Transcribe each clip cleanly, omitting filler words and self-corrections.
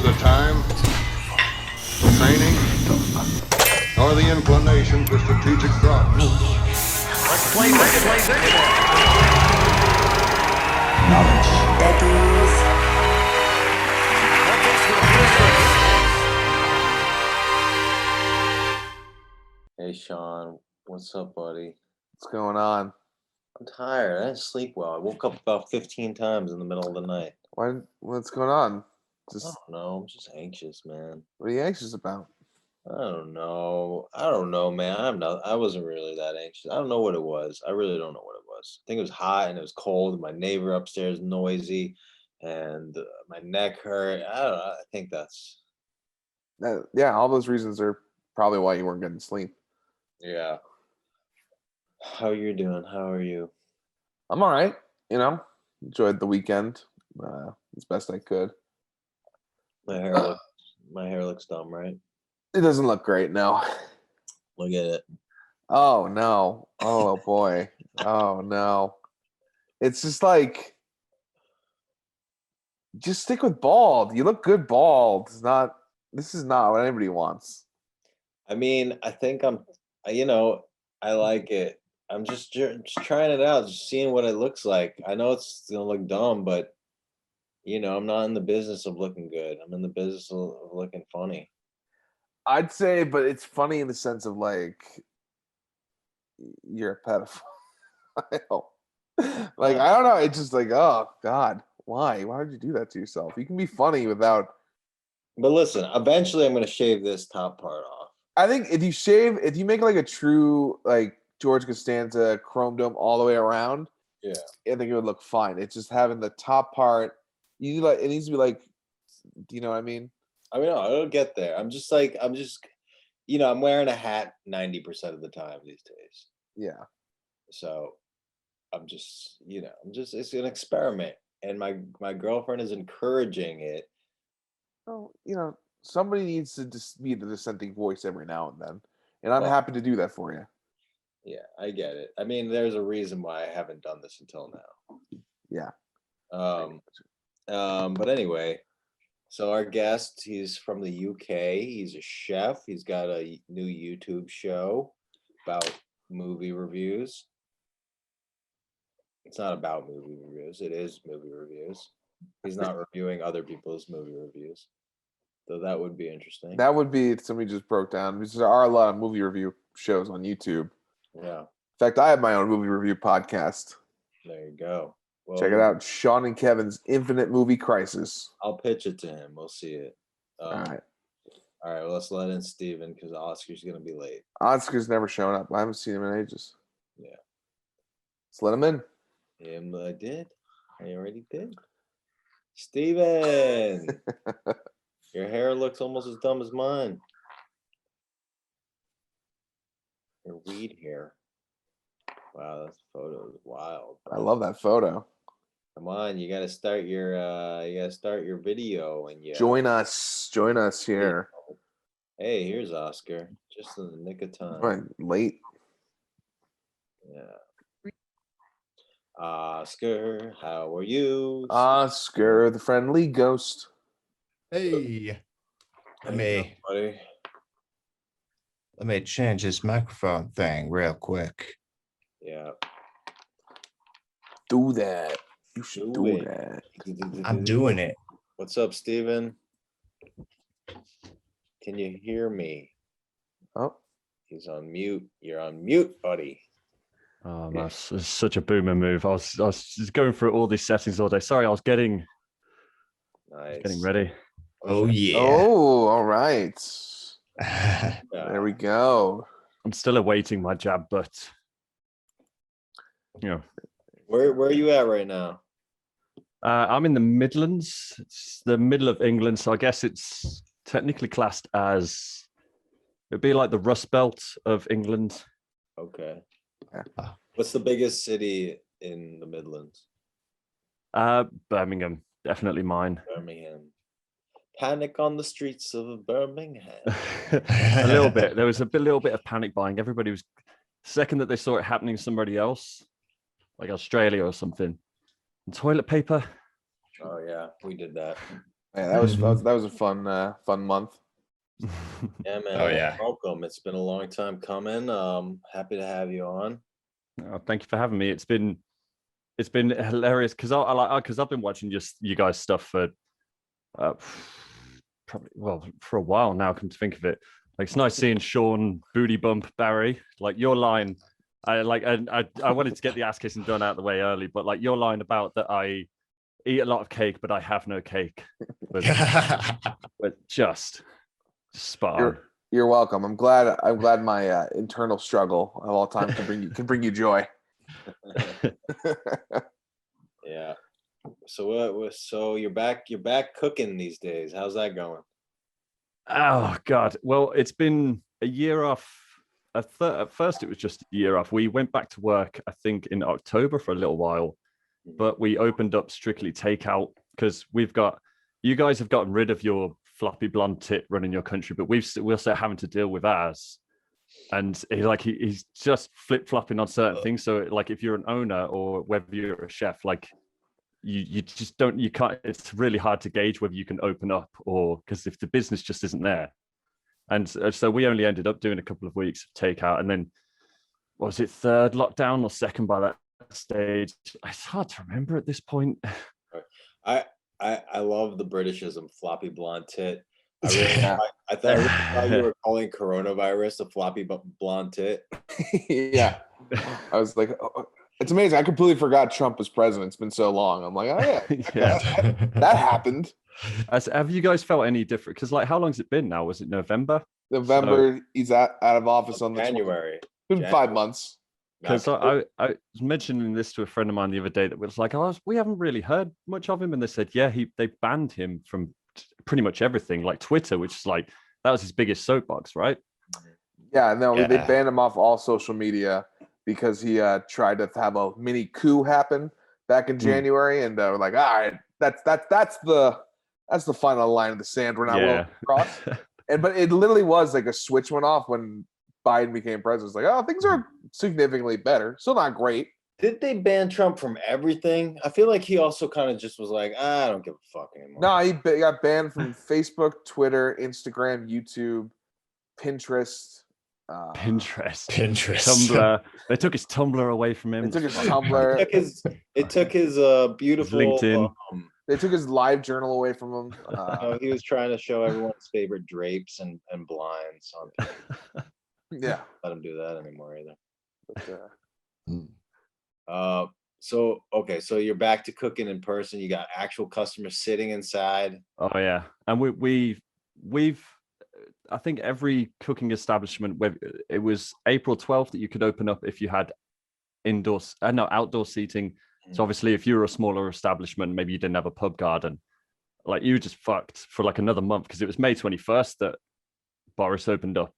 the time, training, nor the inclination for strategic thought. Let's play ready. Knowledge Daddies. Hey Sean, what's up, buddy? What's going on? I'm tired. I didn't sleep well. I woke up about 15 times in the middle of the night. What's going on? I Just don't know. I'm just anxious, man. what are you anxious about? I don't know, man. I wasn't really that anxious. I don't know what it was. I really don't know what it was. I think it was hot and it was cold. And my neighbor upstairs noisy, and my neck hurt. I don't know. I think that's Yeah, all those reasons are probably why you weren't getting sleep. yeah. How you doing? How are you? I'm all right. Enjoyed the weekend as best I could. My hair looks dumb, right? It doesn't look great, no. Look at it. Oh no. Oh boy. Oh no. It's just like, just stick with bald. You look good bald. This is not what anybody wants. I mean, I think I like it. I'm just trying it out, just seeing what it looks like. I know it's gonna look dumb, but I'm not in the business of looking good. I'm in the business of looking funny. I'd say, but it's funny in the sense of like you're a pedophile. Like, I don't know. It's just like, oh God, why? Why would you do that to yourself? You can be funny without. But listen, eventually I'm gonna shave this top part off. I think if you make like a true like George Costanza chrome dome all the way around, Yeah. I think it would look fine. It's just having the top part. It needs to be like, do you know what I mean? I mean, no, it'll get there. I'm wearing a hat 90% of the time these days. Yeah. So it's an experiment, and my girlfriend is encouraging it. Well, somebody needs to just be the dissenting voice every now and then, and I'm Well, happy to do that for you. Yeah, I get it. I mean, there's a reason why I haven't done this until now. Yeah. But anyway, so our guest, he's from the UK. He's a chef. He's got a new YouTube show about movie reviews. It's not about movie reviews. It is movie reviews. He's not reviewing other people's movie reviews. So that would be interesting. That would be if somebody just broke down, because there are a lot of movie review shows on YouTube. Yeah. In fact, I have my own movie review podcast. There you go. Well, check it out. Sean and Kevin's Infinite Movie Crisis. I'll pitch it to him. We'll see it. All right. Well, let's let in Steven because Oscar's going to be late. Oscar's never shown up. I haven't seen him in ages. Yeah. Let's let him in. I did. I already did. Steven! Your hair looks almost as dumb as mine. Your weed hair. Wow, that photo is wild. I love that photo. Come on, you gotta start your video and join us here. Hey, here's Oscar, just in the nick of time. Right, late. Yeah. Oscar, how are you? Oscar, the friendly ghost. Hey, let me change this microphone thing real quick. Yeah. Do that. You should do that. I'm doing it. What's up, Steven? Can you hear me? Oh. He's on mute. You're on mute, buddy. Oh, that's such a boomer move. I was just going through all these settings all day. Sorry, I was getting ready. Oh yeah. Oh, all right. There we go. I'm still awaiting my jab, but Where are you at right now? I'm in the Midlands. It's the middle of England, so I guess it's technically classed as, it'd be like the Rust Belt of England. Okay. What's the biggest city in the Midlands? Birmingham, definitely mine. Birmingham. Panic on the streets of Birmingham. A little bit. There was little bit of panic buying. Everybody was, second that they saw it happening somebody else, like Australia or something. And toilet paper. Oh yeah, we did that. Yeah, that was a fun month. Yeah, man. Oh, yeah. Welcome. It's been a long time coming. Happy to have you on. Oh, thank you for having me. It's been hilarious because I've been watching just you guys stuff for probably for a while now. Come to think of it, like it's nice seeing Sean booty bump Barry. Like your line, I wanted to get the ass kissing done out of the way early, but like your line about that I eat a lot of cake but I have no cake was just spot on. You're welcome. I'm glad my internal struggle of all time can bring you joy. Yeah. So you're back cooking these days. How's that going? Oh God. Well, it's been a year off. At first, it was just a year off. We went back to work, I think, in October for a little while, but we opened up strictly takeout because you guys have gotten rid of your floppy blonde tit running your country, but we're still having to deal with ours. And he's just flip-flopping on certain things. So like if you're an owner or whether you're a chef, like you can't, it's really hard to gauge whether you can open up or because if the business just isn't there. And so we only ended up doing a couple of weeks of takeout, and then was it third lockdown or second by that stage? It's hard to remember at this point. I love the Britishism, floppy blonde tit. I thought you were calling coronavirus a floppy blonde tit. Yeah, I was like, oh, it's amazing. I completely forgot Trump was president. It's been so long. I'm like, oh yeah, that happened. Have you guys felt any different? Because like, how long has it been now? Was it November? November. So, he's out of office on the January. It's been 5 months. Because I was mentioning this to a friend of mine the other day that was like, we haven't really heard much of him, and they said, yeah, they banned him from pretty much everything, like Twitter, which is like that was his biggest soapbox, right? Yeah, no, they banned him off all social media because he tried to have a mini coup happen back in January, and we're like, all right, that's the final line of the sand we're not willing to cross. But it literally was like a switch went off when Biden became president. It's like, oh, things are significantly better. Still not great. Did they ban Trump from everything? I feel like he also kind of just was like, I don't give a fuck anymore. No, he got banned from Facebook, Twitter, Instagram, YouTube, Pinterest. Tumblr. They took his Tumblr away from him. They took his Tumblr. It took his beautiful LinkedIn. They took his live journal away from him. He was trying to show everyone's favorite drapes and blinds on. Yeah, let him do that anymore either. But, so you're back to cooking in person. You got actual customers sitting inside. Oh yeah, and we've I think every cooking establishment where it was April 12th that you could open up if you had outdoor seating. So obviously if you were a smaller establishment, maybe you didn't have a pub garden, like you just fucked for like another month because it was May 21st that Boris opened up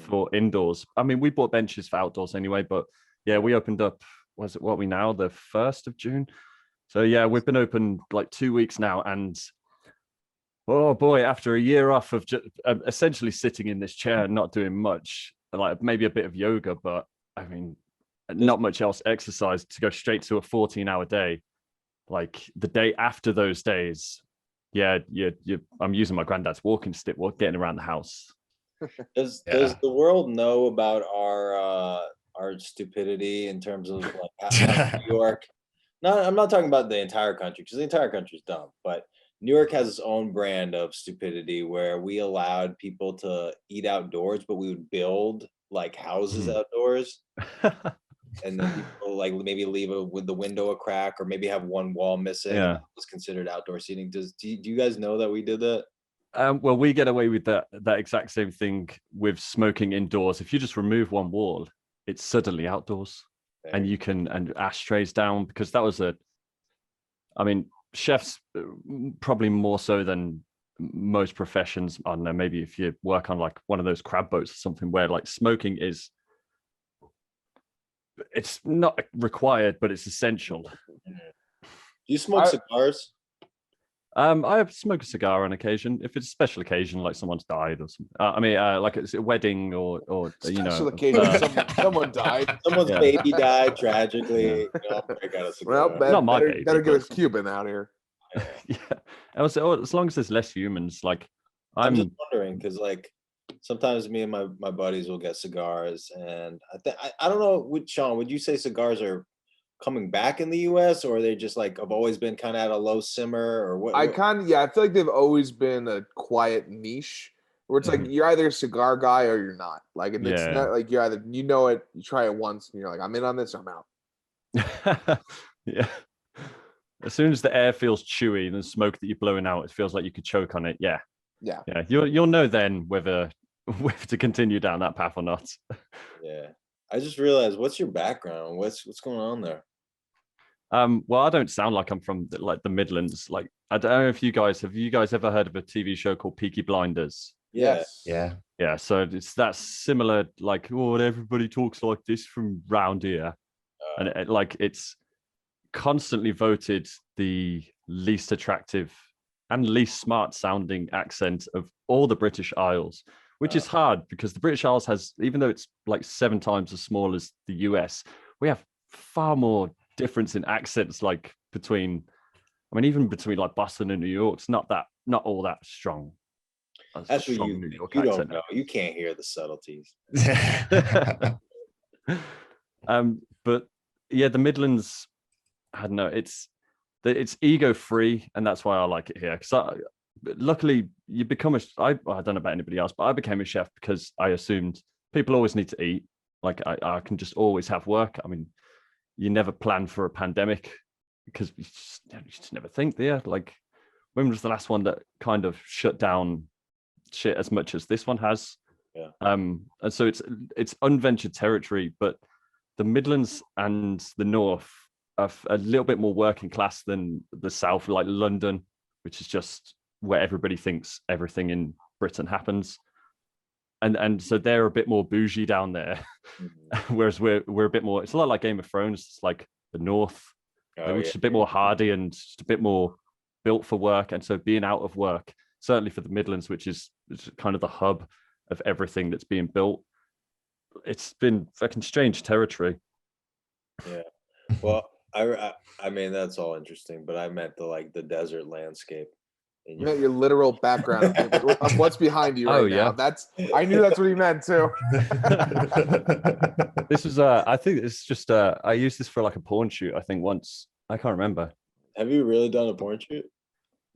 for indoors. I mean, we bought benches for outdoors anyway, but yeah, we opened up, the 1st of June. So yeah, we've been open like 2 weeks now, and oh boy, after a year off of just essentially sitting in this chair and not doing much, like maybe a bit of yoga, but I mean, not much else exercise, to go straight to a 14-hour day. Like the day after those days, I'm using my granddad's walking stick, getting around the house. Does the world know about our stupidity in terms of like New York? No, I'm not talking about the entire country because the entire country is dumb, but New York has its own brand of stupidity where we allowed people to eat outdoors, but we would build like houses outdoors. And then people like maybe leave with the window a crack or maybe have one wall missing. Yeah. It was considered outdoor seating. Do you guys know that we did that? Well, we get away with that exact same thing with smoking indoors. If you just remove one wall, it's suddenly outdoors. Okay. And you can, and ashtrays down, because that was chefs probably more so than most professions. I don't know, maybe if you work on like one of those crab boats or something where like smoking it's not required, but it's essential. Do you smoke cigars? I smoke a cigar on occasion if it's a special occasion, like someone's died or something. Like it's a wedding or special occasion, someone died, someone's baby died tragically. Break out a cigar. Well, better get a Cuban out here. Yeah, Also, as long as there's less humans, like I'm just I'm wondering because like sometimes me and my buddies will get cigars, and I don't know. Sean, would you say cigars are coming back in the U.S. or they just like have always been kind of at a low simmer or what? I feel like they've always been a quiet niche where it's like you're either a cigar guy or you're not. Like, and it's Yeah. not like you're either you know it, you try it once, and you're like, I'm in on this, or I'm out. yeah. As soon as the air feels chewy and the smoke that you're blowing out, it feels like you could choke on it. Yeah. Yeah. Yeah. You'll know then whether to continue down that path or not. Yeah. I just realized, what's your background? What's going on there? Well, I don't sound like I'm from like the Midlands. Like, I don't know if have you guys ever heard of a TV show called Peaky Blinders? Yes. Yeah. Yeah, so it's that similar, like, oh, everybody talks like this from round here, and it's constantly voted the least attractive and least smart sounding accent of all the British Isles, which is hard because the British Isles has, even though it's like 7 times as small as the US, we have far more difference in accents, like even between like Boston and New York, it's not all that strong. That's what you don't know. You can't hear the subtleties. But yeah, the Midlands, I don't know, it's ego free, and that's why I like it here. Because luckily, you become I don't know about anybody else, but I became a chef because I assumed people always need to eat. Like I can just always have work. I mean, you never plan for a pandemic because you just never think there. Like, when was the last one that kind of shut down shit as much as this one has? Yeah. And so it's unventured territory, but the Midlands and the North are a little bit more working class than the South, like London, which is just where everybody thinks everything in Britain happens. And so they're a bit more bougie down there, whereas we're a bit more. It's a lot like Game of Thrones. It's like the North, which is a bit more hardy and just a bit more built for work. And so being out of work, certainly for the Midlands, which is kind of the hub of everything that's being built, it's been fucking strange territory. Yeah. Well, I mean that's all interesting, but I meant the desert landscape. You meant your literal background of what's behind you right now. I knew that's what he meant too. This was I think it's just I used this for like a porn shoot, I think once. I can't remember. Have you really done a porn shoot?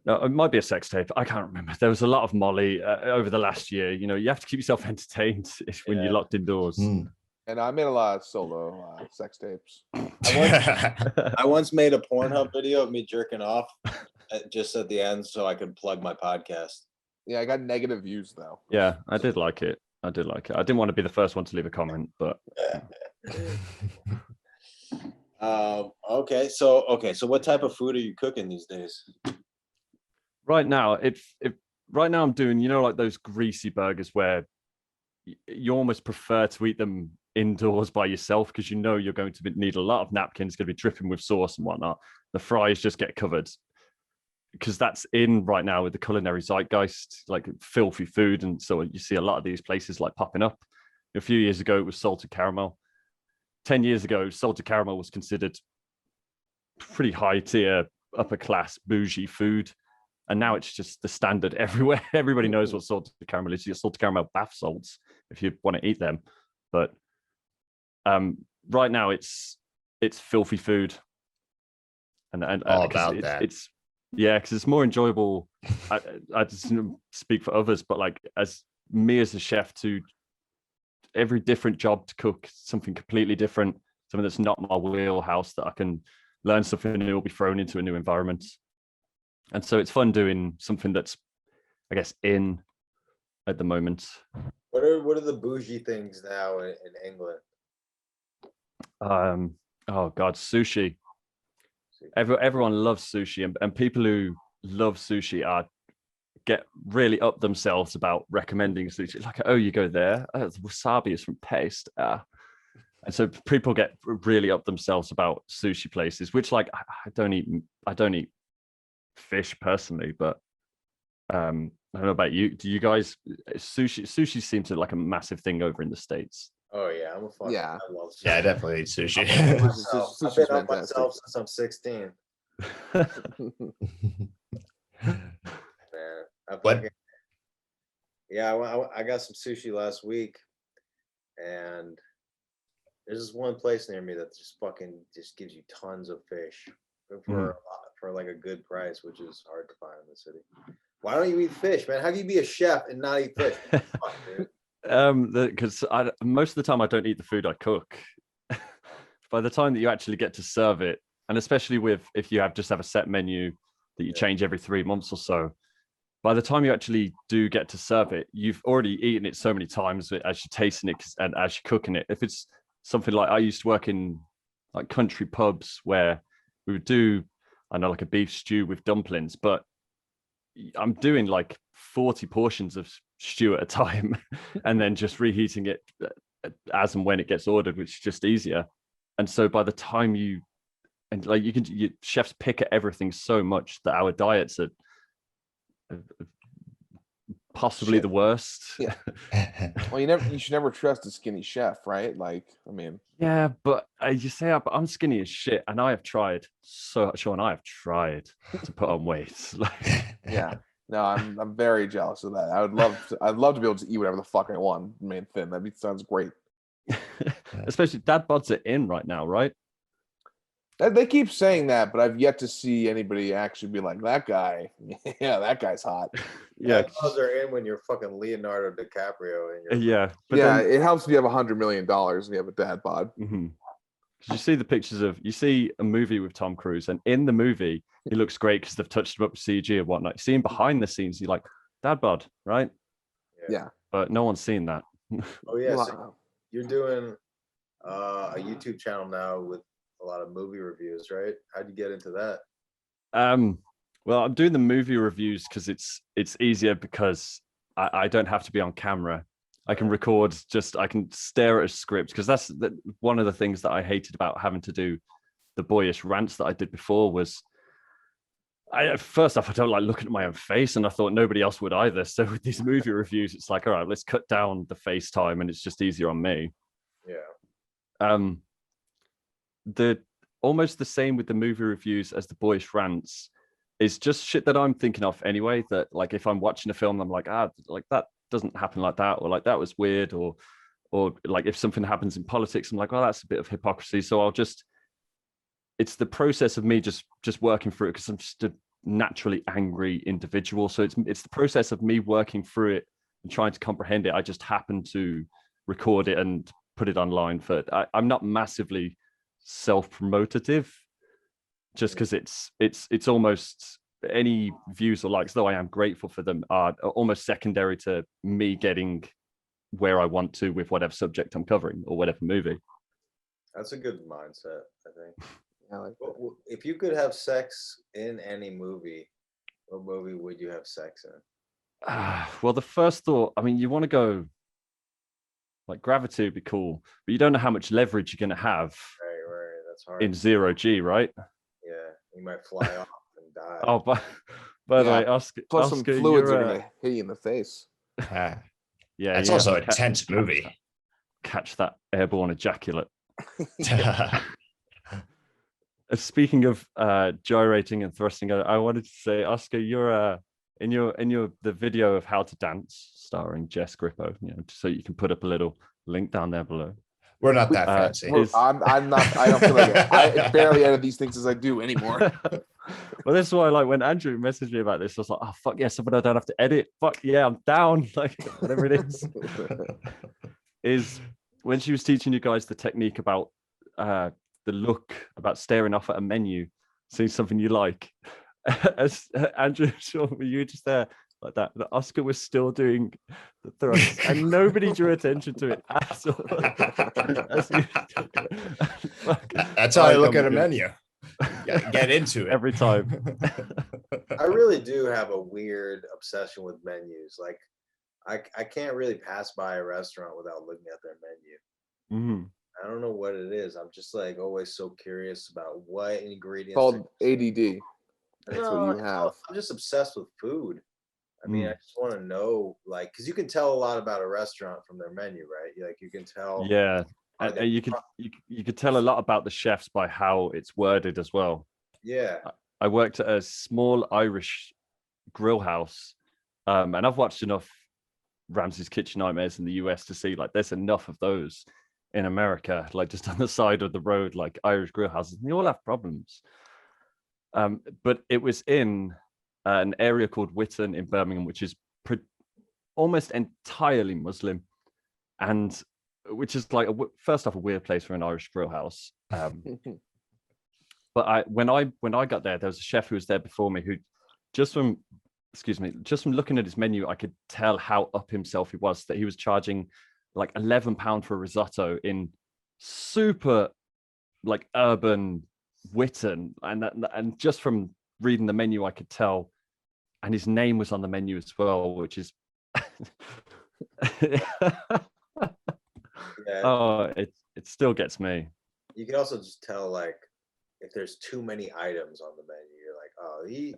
No, it might be a sex tape. I can't remember. There was a lot of Molly over the last year. You know, you have to keep yourself entertained when you're locked indoors. And I made a lot of solo sex tapes. I once made a Pornhub video of me jerking off just at the end so I could plug my podcast. Yeah, I got negative views though. Yeah, I did like it. I didn't want to be the first one to leave a comment, but okay, so what type of food are you cooking these days? right now, right now I'm doing, you know, like those greasy burgers where you almost prefer to eat them indoors by yourself because you know you're going to need a lot of napkins, going to be dripping with sauce and whatnot. The fries just get covered because that's in right now with the culinary zeitgeist, like filthy food. And so you see a lot of these places like popping up. A few years ago, it was salted caramel. 10 years ago, salted caramel was considered pretty high tier, upper class, bougie food. And now it's just the standard everywhere. Everybody knows what salted caramel is. Your salted caramel bath salts if you want to eat them. But right now it's filthy food. And all about that. It's because it's more enjoyable. I just speak for others, but like as me as a chef, to every different job to cook something completely different, something that's not my wheelhouse, that I can learn something new or be thrown into a new environment. And so it's fun doing something that's, I guess, in at the moment. What are the bougie things now in England? Oh God, sushi. Everyone loves sushi, and people who love sushi get really up themselves about recommending sushi. Like, oh, you go there. Oh, the wasabi is from paste. And so people get really up themselves about sushi places, which, like, I don't eat fish personally, but I don't know about you. Do you guys sushi seems like a massive thing over in the States? Oh yeah, I'm a fucking yeah. I love sushi. Yeah, I definitely eat sushi. I've been up myself since I'm 16. What? Okay. Yeah, I got some sushi last week, and there's this one place near me that just gives you tons of fish for like a good price, which is hard to find in the city. Why don't you eat fish, man? How can you be a chef and not eat fish? Fuck, dude. Because most of the time I don't eat the food I cook. By the time that you actually get to serve it, and especially if you just have a set menu that you change every 3 months or so, by the time you actually do get to serve it, you've already eaten it so many times as you're tasting it and as you're cooking it. If it's something like, I used to work in like country pubs where we would do, I know, like a beef stew with dumplings, but I'm doing like 40 portions of stew at a time and then just reheating it as and when it gets ordered, which is just easier. And so by the time chefs pick at everything so much that our diets are possibly the worst. Yeah. Well, you should never trust a skinny chef, right? Like, I mean, yeah, but you say I'm skinny as shit, and I have tried Sean, I have tried to put on weight. Like, yeah, no, I'm very jealous of that. I'd love to be able to eat whatever the fuck I want, remain thin. Sounds great. Especially dad bods are in right now, right? They keep saying that, but I've yet to see anybody actually be like, that guy. Yeah, that guy's hot. Yeah, those are in when you're fucking Leonardo DiCaprio and you're yeah, but yeah, it helps if you have $100 million and you have a dad bod. Mm-hmm. You see the pictures you see a movie with Tom Cruise, and in the movie he looks great because they've touched him up with CG and whatnot. You see him behind the scenes, you're like, dad bod, right? Yeah, but no one's seen that. Oh yeah, so you're doing a YouTube channel now with a lot of movie reviews, right? How'd you get into that? Well, I'm doing the movie reviews because it's easier because I don't have to be on camera. I can record, I can stare at a script, because that's one of the things that I hated about having to do the boyish rants that I did before was, first off, I don't like looking at my own face, and I thought nobody else would either. So with these movie reviews, it's like, all right, let's cut down the face time, and it's just easier on me. Yeah. The almost the same with the movie reviews as the boyish rants is just shit that I'm thinking of anyway, that like if I'm watching a film, I'm like, like that doesn't happen like that, or like that was weird, or like if something happens in politics, I'm like, oh, that's a bit of hypocrisy. So it's the process of me just working through it, because I'm just a naturally angry individual. So it's the process of me working through it and trying to comprehend it. I just happen to record it and put it online I'm not massively self-promotative, just because it's almost any views or likes, though I am grateful for them, are almost secondary to me getting where I want to with whatever subject I'm covering or whatever movie. That's a good mindset, I think. I like if you could have sex in any movie, what movie would you have sex in? Well, the first thought, I mean, you want to go like Gravity would be cool, but you don't know how much leverage you're going to have. Right. That's hard. In 0G, right? Yeah, you might fly off and die. Oh, by the way, Oscar, plus some fluids are going to hit you in the face. Yeah, it's also a tense movie. Catch that airborne ejaculate. Speaking of gyrating and thrusting, I wanted to say, Oscar, you're in the video of How to Dance, starring Jess Grippo, so you can put up a little link down there below. We're not that fancy. I'm not. I don't feel like it. I barely edit these things as I do anymore. Well, this is why, like, when Andrew messaged me about this, I was like, oh fuck yeah, something I don't have to edit. Fuck yeah, I'm down. Like, whatever it is when she was teaching you guys the technique about the look, about staring off at a menu, seeing something you like. As Andrew, Sean, were you just there like that? The Oscar was still doing the thrust, and nobody drew attention to it at all. That's how I look at a menu. Get into it every time. I really do have a weird obsession with menus. Like, I can't really pass by a restaurant without looking at their menu. Mm-hmm. I don't know what it is. I'm just like always so curious about what ingredients. Called ADD. That's what you have. I'm just obsessed with food. I mean, I just want to know, like, because you can tell a lot about a restaurant from their menu, right? Like, you can tell. Yeah, and you could tell a lot about the chefs by how it's worded as well. Yeah. I worked at a small Irish grill house, And I've watched enough Ramsay's Kitchen Nightmares in the US to see like there's enough of those in America, like just on the side of the road, like Irish grill houses, and they all have problems. But it was in an area called Witton in Birmingham, which is almost entirely Muslim, and which is like first off a weird place for an Irish grill house. But when I got there was a chef who was there before me who just from looking at his menu, I could tell how up himself he was, that he was charging like £11 for a risotto in super like urban Witton, and just from reading the menu I could tell, and his name was on the menu as well, which is oh, it still gets me. You can also just tell like if there's too many items on the menu, you're like, oh, he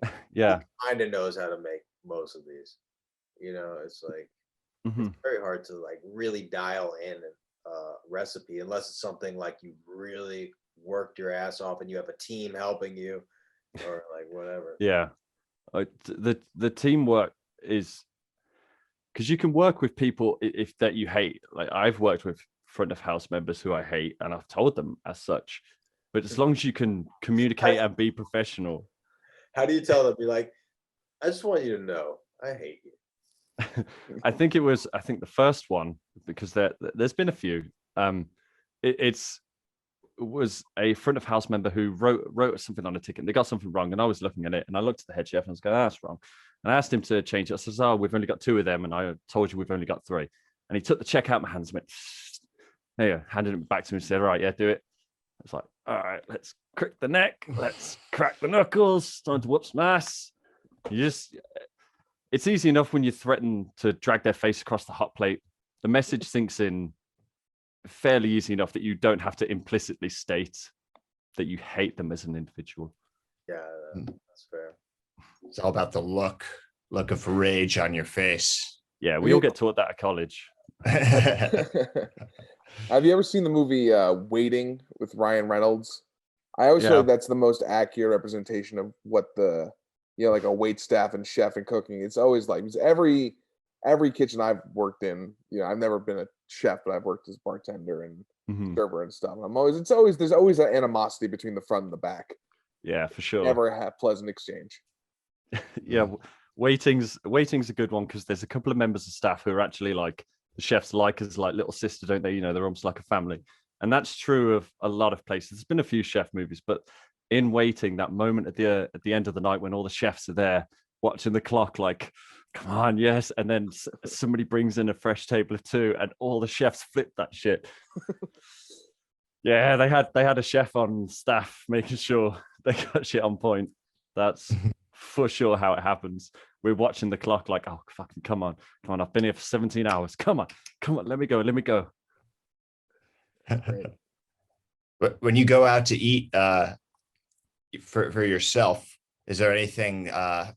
kind of knows how to make most of these. You know, it's like it's very hard to like really dial in a recipe unless it's something like you really worked your ass off and you have a team helping you, or like whatever. Yeah, the teamwork is because you can work with people if that you hate. Like I've worked with front of house members who I hate, and I've told them as such. But as long as you can communicate and be professional. How do you tell them? Be like, I just want you to know, I hate you. I think the first one, because there's been a few. It was a front of house member who wrote something on a ticket. They got something wrong, and I was looking at it, and I looked at the head chef and I was going, oh, that's wrong. And I asked him to change it. I says, oh, we've only got 2 of them, and I told you we've only got 3. And he took the check out of my hands and went, there you go, handed it back to me and said, all right, yeah, do it. I was like, all right, let's crick the neck, let's crack the knuckles, time to whoop some ass. It's easy enough when you threaten to drag their face across the hot plate. The message sinks in fairly easy enough that you don't have to implicitly state that you hate them as an individual. Yeah, that's fair. It's all about the look of rage on your face. Yeah, we all get taught that at college. Have you ever seen the movie Waiting with Ryan Reynolds? I always feel like that's the most accurate representation of what the, like a wait staff and chef and cooking. It's always like every kitchen I've worked in, I've never been a chef, but I've worked as bartender and server and stuff. And there's always that animosity between the front and the back. Yeah, for sure. Never have pleasant exchange. Yeah, waiting's a good one because there's a couple of members of staff who are actually like the chefs like as like little sister, don't they? They're almost like a family, and that's true of a lot of places. There's been a few chef movies, but in Waiting, that moment at the end of the night when all the chefs are there watching the clock, like, come on, yes, and then somebody brings in a fresh table of 2, and all the chefs flip that shit. Yeah, they had a chef on staff making sure they got shit on point. That's for sure how it happens. We're watching the clock like, oh, fucking come on. I've been here for 17 hours. Come on. Let me go. But when you go out to eat for yourself, is there anything that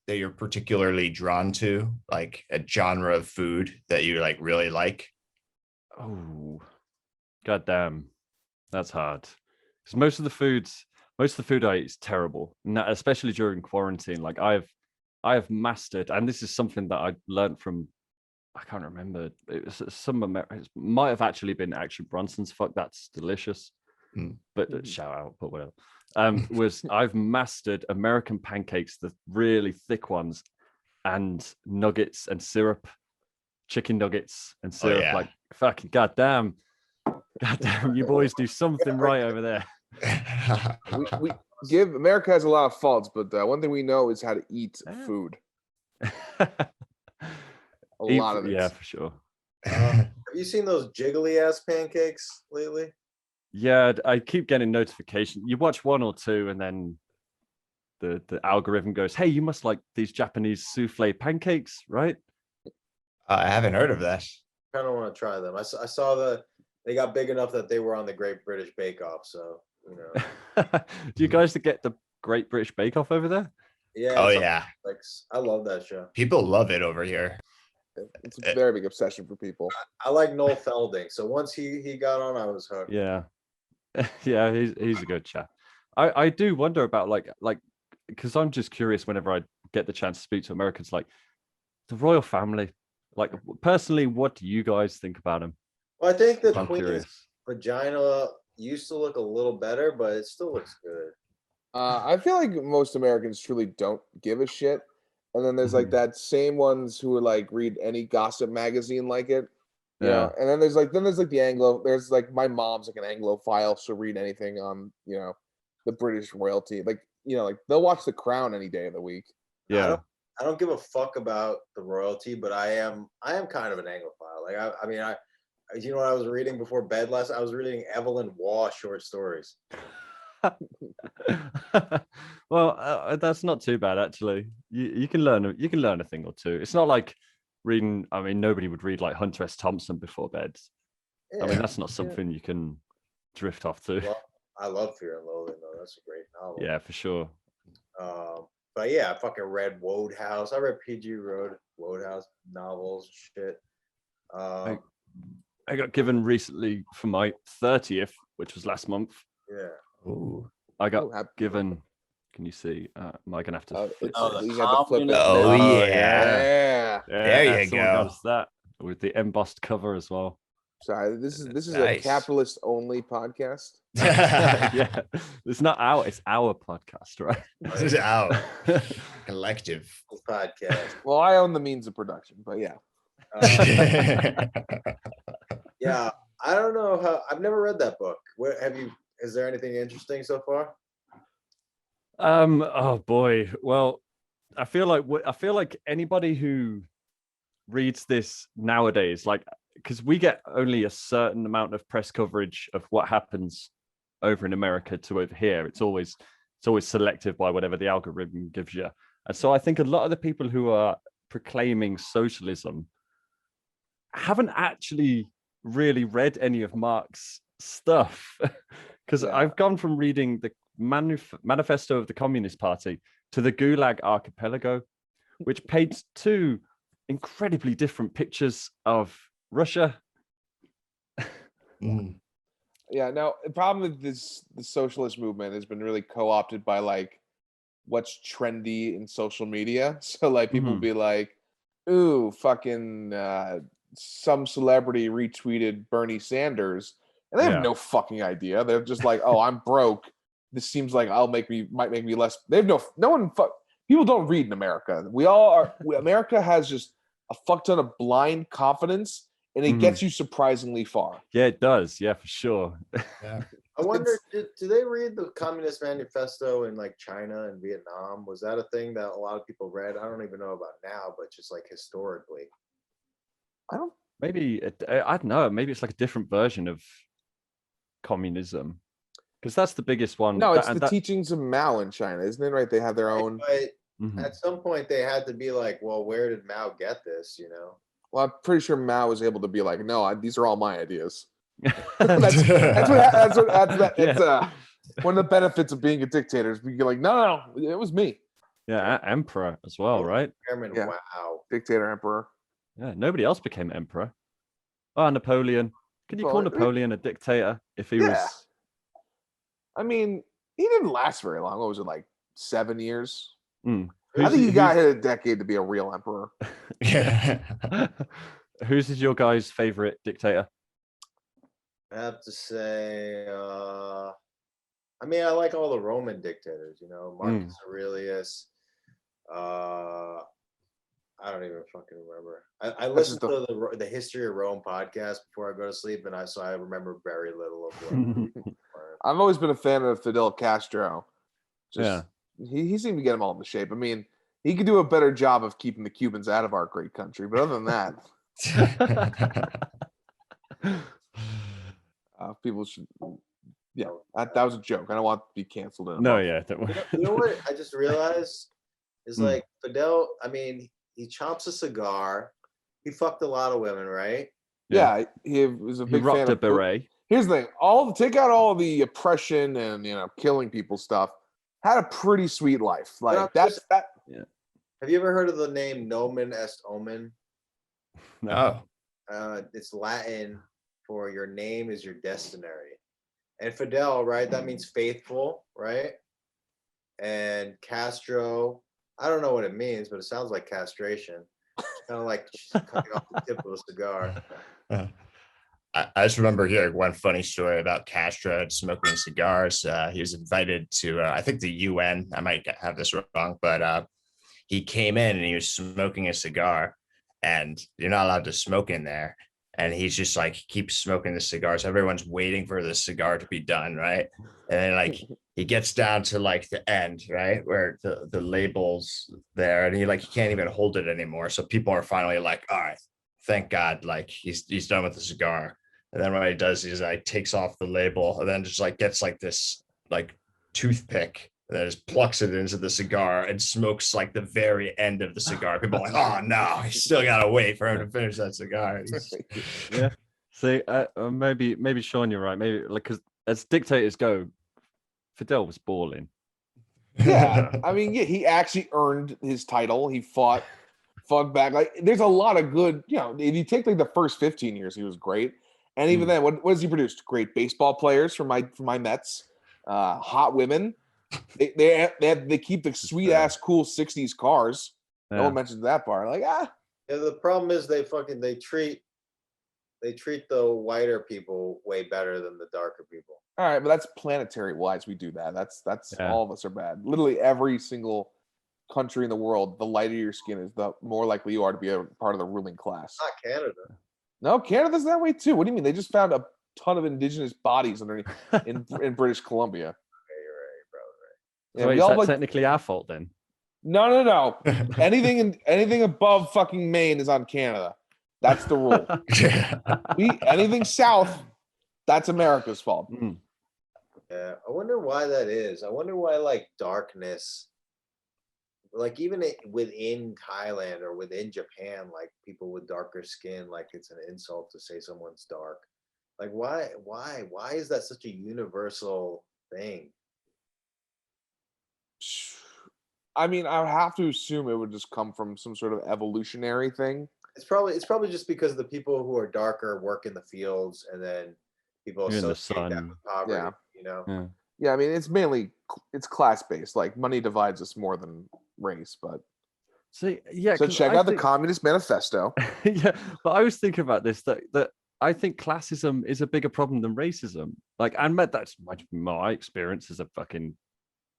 you're particularly drawn to, like a genre of food that you like really like? Oh, goddamn, that's hard. Because most of the food I eat is terrible, and that, especially during quarantine. Like I have mastered, and this is something that I learned from, I can't remember. It was it might have actually been Action Bronson's. Fuck, that's delicious. But shout out, but whatever. I've mastered American pancakes, the really thick ones, and nuggets and syrup, chicken nuggets and syrup. Oh, yeah. Like fucking goddamn, you boys do something right over there. we America has a lot of faults, but one thing we know is how to eat food. A lot of it. Yeah, for sure. Have you seen those jiggly ass pancakes lately? Yeah, I keep getting notifications. You watch 1 or 2, and then the algorithm goes, "Hey, you must like these Japanese souffle pancakes, right?" I haven't heard of that. Kind of want to try them. I saw they got big enough that they were on the Great British Bake Off. So Do you guys get the Great British Bake Off over there? Yeah. Oh yeah. Like I love that show. People love it over here. It's a very big obsession for people. I like Noel Felding, so once he got on, I was hooked. Yeah. Yeah, he's a good chap. I do wonder about like because I'm just curious whenever I get the chance to speak to Americans, like the royal family. Like personally, what do you guys think about him? Well, I think the I'm queen's curious. vagina used to look a little better, but it still looks good. I feel like most Americans truly don't give a shit. And then there's like Mhm. that same ones who would like read any gossip magazine like it. You Yeah. know, and then there's like the Anglo, there's like my mom's like an Anglophile. She'll read anything on, the British royalty. Like, like they'll watch The Crown any day of the week. Yeah. I don't give a fuck about the royalty, but I am kind of an Anglophile. Like I mean, you know what I was reading before bed last night? I was reading Evelyn Waugh short stories. Well, that's not too bad actually. You can learn a thing or two. It's not like reading. I mean, nobody would read like Hunter S. Thompson before bed. Yeah, I mean, that's not something you can drift off to. well, I love Fear and Loathing though. That's a great novel. Yeah, for sure. But yeah, I fucking read Wodehouse. I read P.G. Wodehouse novels, shit. I got given recently for my 30th, which was last month. Yeah. Ooh. I got Oh, happy given. Can you see? Am I gonna have to? flip the it? you have to flip it. Oh, yeah. Yeah. There you someone go. got us that with the embossed cover as well. Sorry, this is a Nice. capitalist only podcast. Yeah, it's not it's our podcast, right? This is our collective. Podcast. Well, I own the means of production, but yeah. Yeah, I don't know how. I've never read that book. What have you? Is there anything interesting so far? Oh boy. Well, I feel like anybody who reads this nowadays, like, because we get only a certain amount of press coverage of what happens over in America to over here. It's always selective by whatever the algorithm gives you. And so I think a lot of the people who are proclaiming socialism haven't actually really read any of Marx's stuff. Because I've gone from reading the manifesto of the Communist Party to the Gulag Archipelago, which paints two incredibly different pictures of Russia. Yeah, no, the problem with the socialist movement has been really co-opted by like what's trendy in social media. So like people be like, ooh, fucking some celebrity retweeted Bernie Sanders, and they have no fucking idea. They're just like, oh, I'm broke. This seems like might make me less. They have no one. People don't read in America. America has just a fuck ton of blind confidence, and it gets you surprisingly far. Yeah, it does. Yeah, for sure. Yeah. I wonder, do they read the Communist Manifesto in like China and Vietnam? Was that a thing that a lot of people read? I don't even know about now, but just like historically. I don't. Maybe I don't know. Maybe it's like a different version of communism, because that's the biggest one. No, it's the teachings of Mao in China, isn't it? Right? They have their own. But at some point, they had to be like, well, where did Mao get this? You know. Well, I'm pretty sure Mao was able to be like, no, these are all my ideas. That's one of the benefits of being a dictator is you're like, no, it was me. Yeah, emperor as well, right? Chairman, Yeah. wow. Dictator, emperor. Yeah, nobody else became emperor. Oh, Napoleon. Can you call Napoleon a dictator if he was? I mean, he didn't last very long. What was it, like 7 years? Mm. I think he got hit a decade to be a real emperor. Yeah. Who's your guy's favorite dictator? I have to say, I mean, I like all the Roman dictators, you know, Marcus Aurelius. I don't even fucking remember. I listen to the History of Rome podcast before I go to sleep, and I remember very little of what. I've always been a fan of Fidel Castro. Yeah. He seemed to get them all into shape. I mean, he could do a better job of keeping the Cubans out of our great country, but other than that, people should. Yeah, that was a joke. I don't want to be canceled. No, yeah, don't worry. You know what I just realized is like Fidel. I mean, he chomps a cigar. He fucked a lot of women, right? Yeah, he was a big fan of beret. Here's the thing: take out all the oppression and killing people stuff. Had a pretty sweet life. Like that. Yeah. Have you ever heard of the name Nomen Est Omen? No. It's Latin for your name is your destinary. And Fidel, right? That means faithful, right? And Castro, I don't know what it means, but it sounds like castration. kind of like cutting off the tip of a cigar. I just remember hearing one funny story about Castro smoking cigars. He was invited to, I think, the UN. I might have this wrong, but he came in and he was smoking a cigar, and you're not allowed to smoke in there. And he's just like, keeps smoking the cigars. Everyone's waiting for the cigar to be done, right? And then like he gets down to like the end, right, where the label's there, and he can't even hold it anymore. So people are finally like, all right, thank God, like he's done with the cigar. And then what he does is like takes off the label and then just like gets like this like toothpick and then just plucks it into the cigar and smokes like the very end of the cigar. People are like, oh no, you still gotta wait for him to finish that cigar. Yeah. See, maybe Sean, you're right. Maybe like because as dictators go, Fidel was balling. Yeah, I mean, yeah, he actually earned his title. He fought back. Like, there's a lot of good. You know, if you take like the first 15 years, he was great. And even then, what has he produced? Great baseball players for my Mets, hot women. They keep the sweet ass cool 60s cars. Yeah. No one mentions that part. Like Yeah, the problem is they treat the whiter people way better than the darker people. all right, but that's planetary wise. We do that. That's all of us are bad. Literally every single country in the world, the lighter your skin is, the more likely you are to be a part of the ruling class. Not Canada. No, Canada's that way too. What do you mean? They just found a ton of indigenous bodies underneath in British Columbia. Okay, you're right, bro. Right. Yeah, So wait, we is all that technically our fault then? No. anything above fucking Maine is on Canada. That's the rule. Anything south, that's America's fault. Yeah, I wonder why that is. I wonder why like darkness, like even within Thailand or within Japan, like people with darker skin, like it's an insult to say someone's dark. Like why is that such a universal thing? I mean, I would have to assume it would just come from some sort of evolutionary thing. It's probably just because the people who are darker work in the fields, and then people You're in the associate that sun. with poverty. Yeah. You know. Yeah. Yeah, I mean, it's class based. Like money divides us more than race. But See, yeah. so 'cause check I out the think- Communist Manifesto. Yeah, but I was thinking about this that I think classism is a bigger problem than racism. Like, and that's my experience as a fucking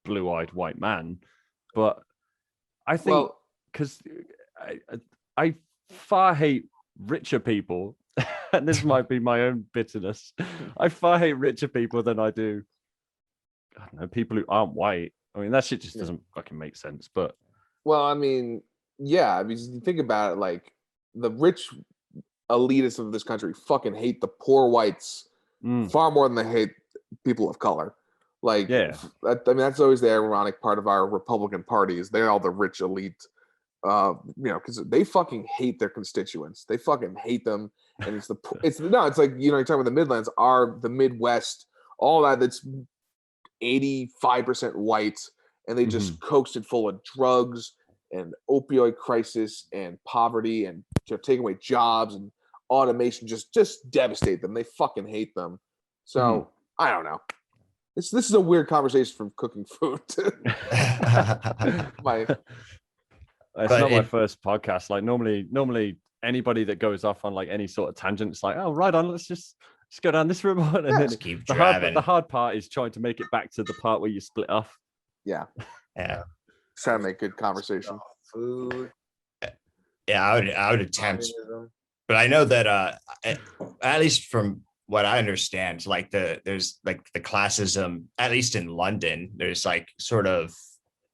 blue-eyed white man. But I think because I far hate richer people, and this might be my own bitterness. I far hate richer people than I do, I don't know, people who aren't white. I mean, that shit just doesn't fucking make sense. But Well, I mean, yeah, I mean, you think about it, like the rich elitists of this country fucking hate the poor whites far more than they hate people of color. Like, Yeah. I mean, that's always the ironic part of our Republican Party is they're all the rich elite, you know, because they fucking hate their constituents. They fucking hate them, and it's like, you know, you're talking about the Midlands, the Midwest, all that. That's 85% white, and they just coaxed it full of drugs and opioid crisis and poverty and, you know, taking away jobs and automation, just devastate them. They fucking hate them. So I don't know. This is a weird conversation from cooking food. It's not my first podcast. Like normally anybody that goes off on like any sort of tangent, it's like, oh, right on, let's go down this route. And then Just keep driving. the hard part is trying to make it back to the part where you split off. Yeah. Yeah. Trying to make good conversation. Food. Yeah, I would attempt, but I know that at least from what I understand, like there's like the classism, at least in London, there's like sort of,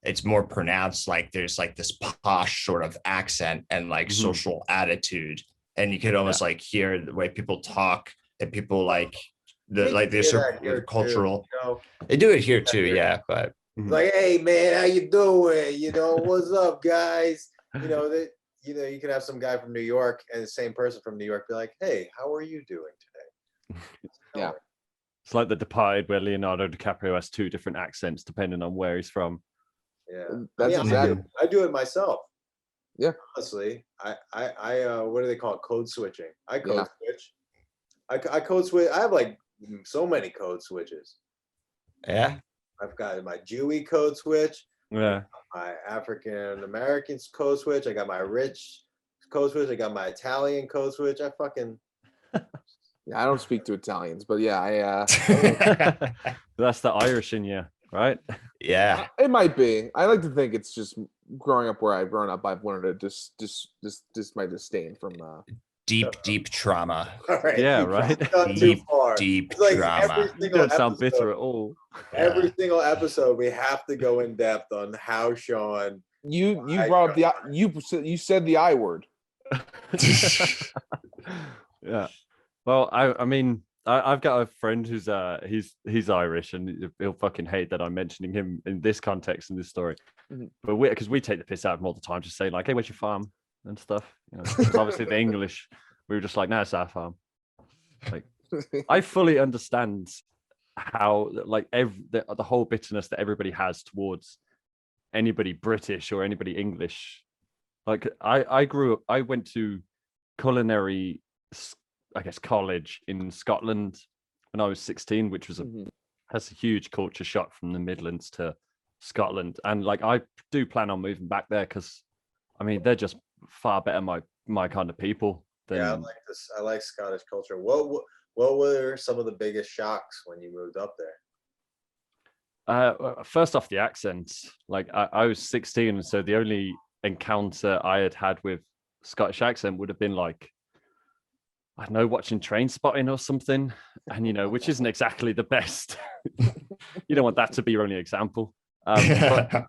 it's more pronounced. Like there's like this posh sort of accent and like social attitude, and you could almost like hear the way people talk, and people like there's certain cultural. Too, you know? They do it here too, yeah. But like, hey man, how you doing? You know, what's up, guys? You know that. You know, you can have some guy from New York and the same person from New York be like, hey, how are you doing today? Yeah. It's like The Departed, where Leonardo DiCaprio has two different accents depending on where he's from. Yeah, That's exactly. I do it myself. Yeah. Honestly, I what do they call it? Code switching. I code switch. I code switch. I have like so many code switches. yeah, I've got my Jewy code switch. Yeah. My African Americans code switch. I got my rich code switch. I got my Italian code switch. I fucking. Yeah, I don't speak to Italians, but yeah, I That's the Irish in you, right? Yeah. it might be. I like to think it's just growing up where I've grown up. I've learned to just my disdain from. Deep trauma. All right. Yeah, right. It's gone too far. Deep It's like drama. every You single don't sound episode- bitter at all. Every single episode, we have to go in depth on how Sean. You brought up you said the I word. Yeah. Well, I mean, I've got a friend who's he's Irish, and he'll fucking hate that I'm mentioning him in this context in this story. Mhm. But because we take the piss out of him all the time, just saying like, "Hey, where's your farm?" and stuff. You know, 'cause obviously the English, we were just like, "No, it's our farm." Like, I fully understand how like the whole bitterness that everybody has towards anybody British or anybody English. Like I went to culinary, I guess, college in Scotland when I was 16, which was has a huge culture shock from the Midlands to Scotland. And like, I do plan on moving back there because, I mean, they're just far better my kind of people than. Yeah, I like this. I like Scottish culture. What were some of the biggest shocks when you moved up there? First off, the accent. Like I was 16, and so the only encounter I had with Scottish accent would have been like, I don't know, watching Train Spotting or something, and you know, which isn't exactly the best. You don't want that to be your only example. But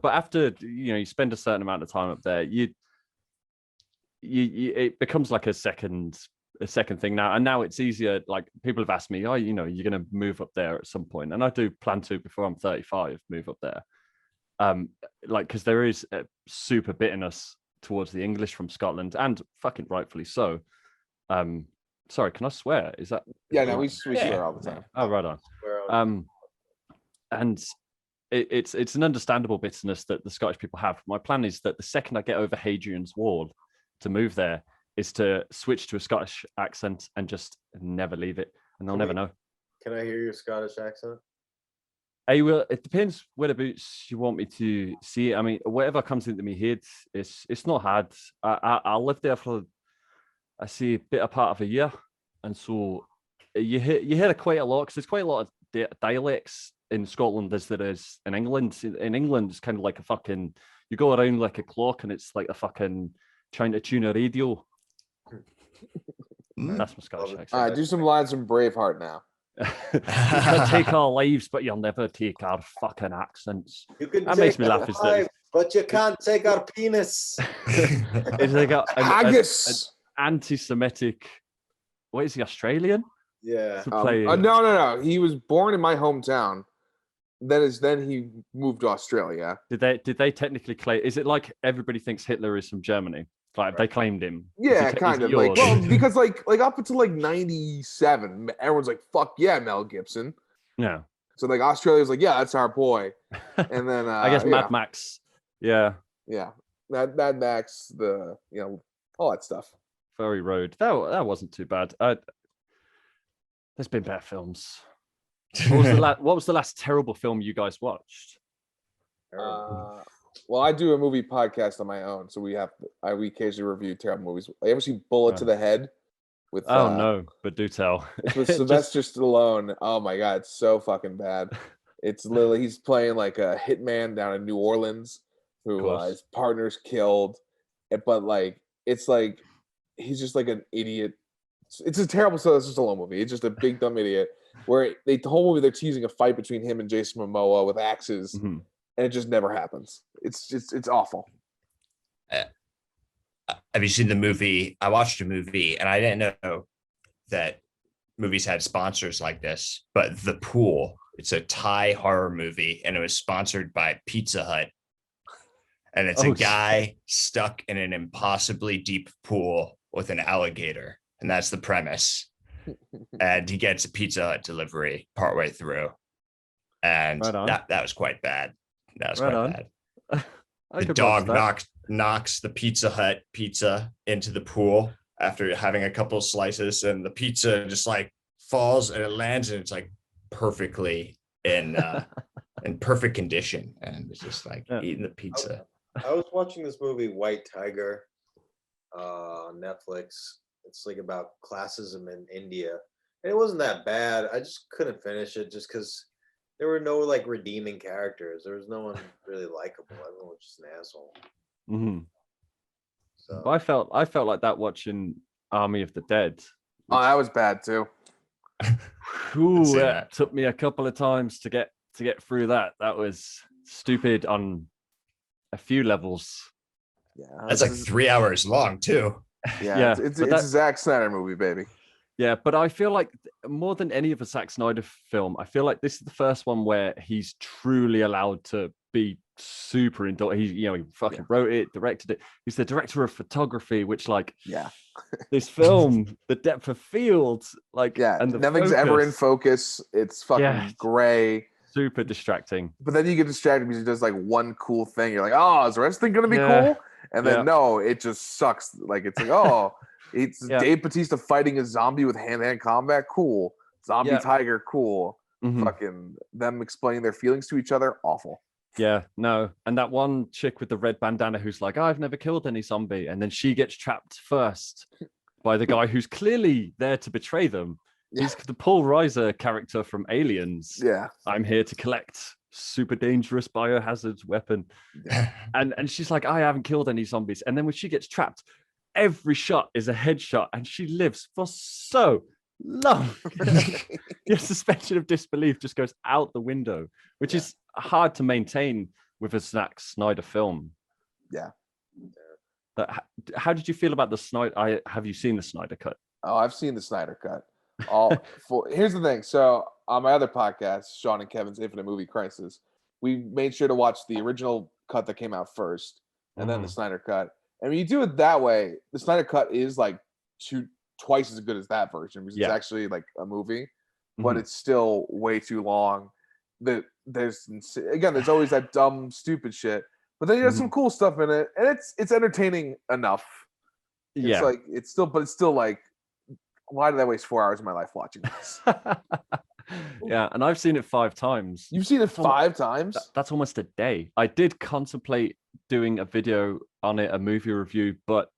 after you spend a certain amount of time up there, you it becomes like a second thing now. And now it's easier. Like, people have asked me, oh, you're going to move up there at some point, and I do plan to, before I'm 35, move up there. Like, because there is a super bitterness towards the English from Scotland, and fucking rightfully so. Sorry, can I swear? Is that? Yeah, no, we swear all the time. Oh, right on. And it's an understandable bitterness that the Scottish people have. My plan is that the second I get over Hadrian's Wall to move there is to switch to a Scottish accent and just never leave it, and they'll never know. Can I hear your Scottish accent? I will. It depends whereabouts you want me to see it. I mean, whatever comes into my head, it's not hard. I lived there for, I see, a bit of part of a year, and so you hear it quite a lot, because there's quite a lot of dialects in Scotland as there is in England. In England, it's kind of like a fucking, you go around like a clock, and it's like a fucking trying to tune a radio. That's my Scottish accent. All right, do some lines from Braveheart now. You can take our lives, but you'll never take our fucking accents. You can That take makes me our laugh. Is life, that but you can't take our penis. is they got an Haggis. anti-Semitic? What is he, Australian? Yeah. To play, No. He was born in my hometown. Then he moved to Australia. Did they technically claim? Is it like everybody thinks Hitler is from Germany? Like they claimed him. Yeah, Is kind it of. Like, yours? well, because like up until like 97, everyone's like, "Fuck yeah, Mel Gibson." Yeah. So like Australia was like, "Yeah, that's our boy." And then I guess Mad Max. Yeah. Yeah, Mad Max, all that stuff. Furry Road. That wasn't too bad. There's been better films. What was the last terrible film you guys watched? Well, I do a movie podcast on my own, so we occasionally review terrible movies. I ever see Bullet to the Head with? Oh no, but do tell. It's with Sylvester Stallone. Oh my god, it's so fucking bad. It's literally, he's playing like a hitman down in New Orleans who his partner's killed, but like it's like he's just like an idiot. It's a terrible Sylvester Stallone movie. It's just a big dumb idiot. Where the whole movie they're teasing a fight between him and Jason Momoa with axes, and it just never happens. It's awful. Have you seen the movie? I watched a movie, and I didn't know that movies had sponsors like this. But The Pool, it's a Thai horror movie, and it was sponsored by Pizza Hut. And it's a guy stuck in an impossibly deep pool with an alligator, and that's the premise. And he gets a Pizza Hut delivery partway through, and that was quite bad. That was quite bad. The dog knocks the Pizza Hut pizza into the pool after having a couple of slices, and the pizza just like falls and it lands, and it's like perfectly in perfect condition, and it's just like eating the pizza. I was watching this movie White Tiger, on Netflix. It's like about classism in India. And it wasn't that bad. I just couldn't finish it just because there were no like redeeming characters. There was no one really likable. Everyone was just an asshole. Hmm. So I felt like that watching Army of the Dead. Oh, that was bad too. Ooh, see it that. took me a couple of times to get through that. That was stupid on a few levels. Yeah, That's like 3 hours long too. yeah. It's but a Zack Snyder movie, baby. Yeah, but I feel like more than any of a Zack Snyder film, I feel like this is the first one where he's truly allowed to be super indulgent. He fucking wrote it, directed it. He's the director of photography, which like Yeah, this film, the depth of field, like yeah. and the Nothing's ever in focus, focus. It's fucking Yeah. gray. super distracting. But then you get distracted because he does like one cool thing. You're like, oh, is the rest thing gonna be Yeah. cool? And then Yeah. no, it just sucks. Like it's like, oh, it's Yeah. Dave Bautista fighting a zombie with hand-to-hand combat. Cool. Zombie Yeah. tiger. Cool. Mhm. Fucking them explaining their feelings to each other. Awful. Yeah, no. And that one chick with the red bandana who's like, I've never killed any zombie. And then she gets trapped first by the guy who's clearly there to betray them. He's the Paul Reiser character from Aliens. Yeah. I'm here to collect super dangerous biohazard weapon. And she's like, I haven't killed any zombies. And then when she gets trapped, every shot is a headshot and she lives for so long. Your suspension of disbelief just goes out the window, which is hard to maintain with a Zack Snyder film. Yeah. But how did you feel about the Snyder? Have you seen the Snyder cut? Oh, I've seen the Snyder cut. Here's the thing. So on my other podcast, Sean and Kevin's Infinite Movie Crisis, we made sure to watch the original cut that came out first, and then the Snyder cut. And when you do it that way, the Snyder cut is like twice as good as that version because it's actually like a movie, but it's still way too long. There's always that dumb, stupid shit, but then you have some cool stuff in it, and it's entertaining enough. It's like it's still like, why did I waste 4 hours of my life watching this? Yeah, and I've seen it 5 times. You've seen it 5 times? That's almost a day. I did contemplate doing a video on it, a movie review, but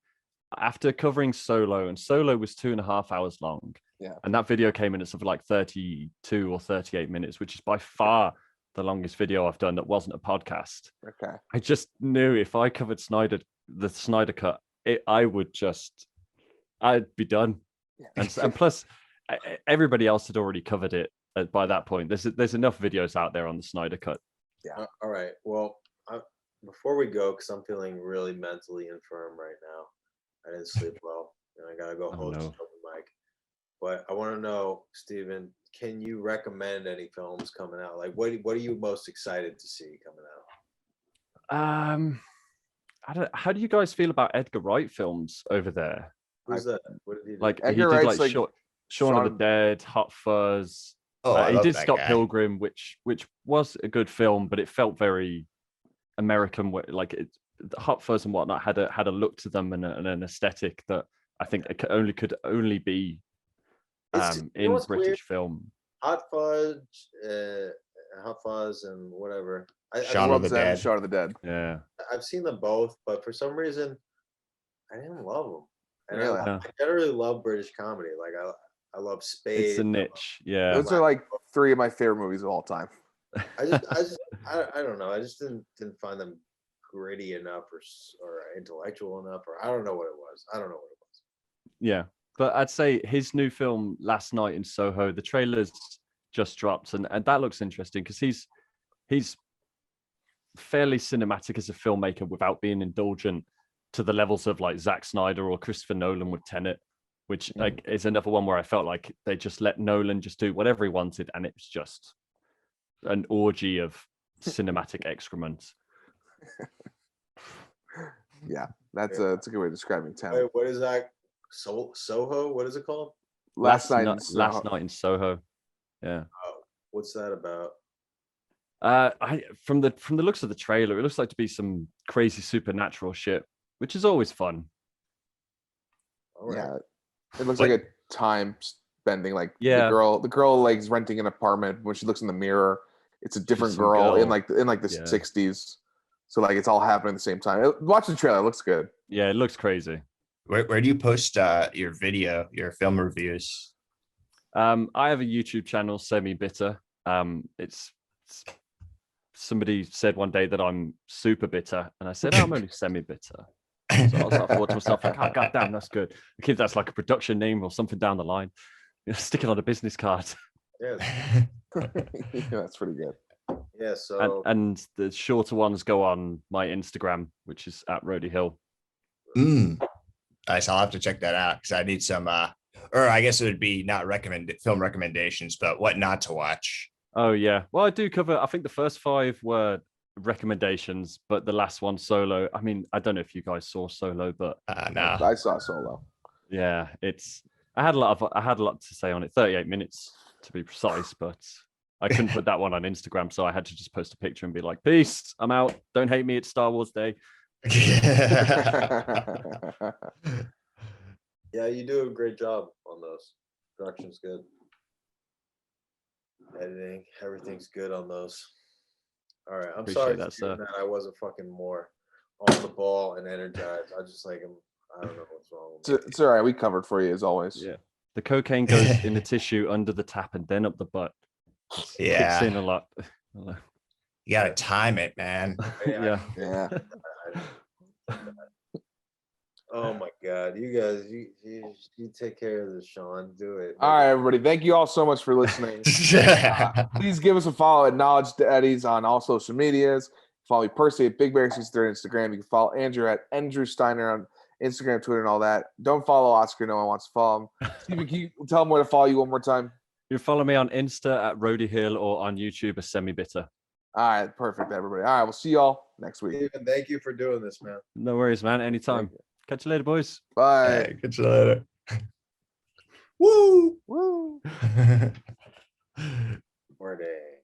after covering Solo, and Solo was 2.5 hours long. Yeah. And that video came in at something like 32 or 38 minutes, which is by far the longest video I've done that wasn't a podcast. Okay. I just knew if I covered the Snyder cut, I'd be done. And plus, everybody else had already covered it by that point. There's enough videos out there on the Snyder cut. Yeah. All right. Well, before we go, because I'm feeling really mentally infirm right now. I didn't sleep well, and I gotta go host an open mic. But I want to know, Steven, can you recommend any films coming out? Like, what are you most excited to see coming out? How do you guys feel about Edgar Wright films over there? Who's that? What did he do? Like Edgar he did Wright's like like Shaun of the Dead, Hot Fuzz. Oh, I he love did that Scott guy. Pilgrim, which was a good film, but it felt very American. Like Hot Fuzz and whatnot had a look to them and an aesthetic that I think it could only be in British film. Hot Fuzz, and whatever. Shaun of the Dead. Shaun of the Dead. Yeah. I've seen them both, but for some reason, I didn't love them. And Really? I generally love British comedy. Like I love Spade. It's a niche. Yeah. Those are like 3 of my favorite movies of all time. I don't know. I just didn't find them gritty enough or intellectual enough, or I don't know what it was. Yeah. But I'd say his new film Last Night in Soho, the trailers just dropped, and that looks interesting because he's fairly cinematic as a filmmaker without being indulgent to the levels of like Zack Snyder or Christopher Nolan with Tenet, which like is another one where I felt like they just let Nolan just do whatever he wanted, and it was just an orgy of cinematic excrement. Yeah, that's a good way of describing Tenet. Wait, what is that? Soho? What is it called? Last night in Soho. Yeah. What's that about? From the looks of the trailer, it looks like to be some crazy supernatural shit, which is always fun. All right. Yeah, it looks like a time spending. Like Yeah. the girl like is renting an apartment. When she looks in the mirror, it's a different some girl in girl. like the 60s. So like it's all happening at the same time. Watch the trailer; it looks good. Yeah, it looks crazy. Where do you post your your film reviews? I have a YouTube channel, Semi Bitter. It's somebody said one day that I'm super bitter, and I said, oh, I'm only semi bitter. So I thought to myself, like, oh, God damn, that's good. I keep that's like a production name or something down the line. Stick it on a business card. Yes. Yeah, that's pretty good. Yeah. So And the shorter ones go on my Instagram, which is at Rody Hill. Nice. I'll have to check that out because I need some or I guess it would be not film recommendations, but what not to watch. Oh yeah. Well, I do cover, I think the first 5 were recommendations, but the last one Solo. I mean, I don't know if you guys saw Solo, but No. I saw Solo. yeah, I had a lot to say on it. 38 minutes to be precise, but I couldn't put that one on Instagram, so I had to just post a picture and be like, peace, I'm out. Don't hate me, it's Star Wars Day. yeah, you do a great job on those. Production's good. Editing, everything's good on those. All right, I'm Appreciate sorry that, Stephen, sir. that I wasn't fucking more on the ball and energized. I just like I don't know what's wrong with me. It's all right. We covered for you as always. Yeah. The cocaine goes in the tissue under the tap and then up the butt. Yeah. Kicks in a lot. You gotta time it, man. Yeah. Yeah. Oh my God, you guys, you take care of this, Sean. Do it. All right, everybody. Thank you all so much for listening. Please give us a follow at Knowledge Daddies on all social medias. Follow me personally at Big Bear 63 on Instagram. You can follow Andrew at Andrew Steiner on Instagram, Twitter, and all that. Don't follow Oscar. No one wants to follow him. Steven, can you tell him where to follow you one more time? You follow me on Insta at Rody Hill or on YouTube as Semi Bitter. All right, perfect, everybody. All right, we'll see y'all next week. Stephen, thank you for doing this, man. No worries, man. Anytime. Catch you later, boys. Bye. Hey, catch you later. Woo! Woo.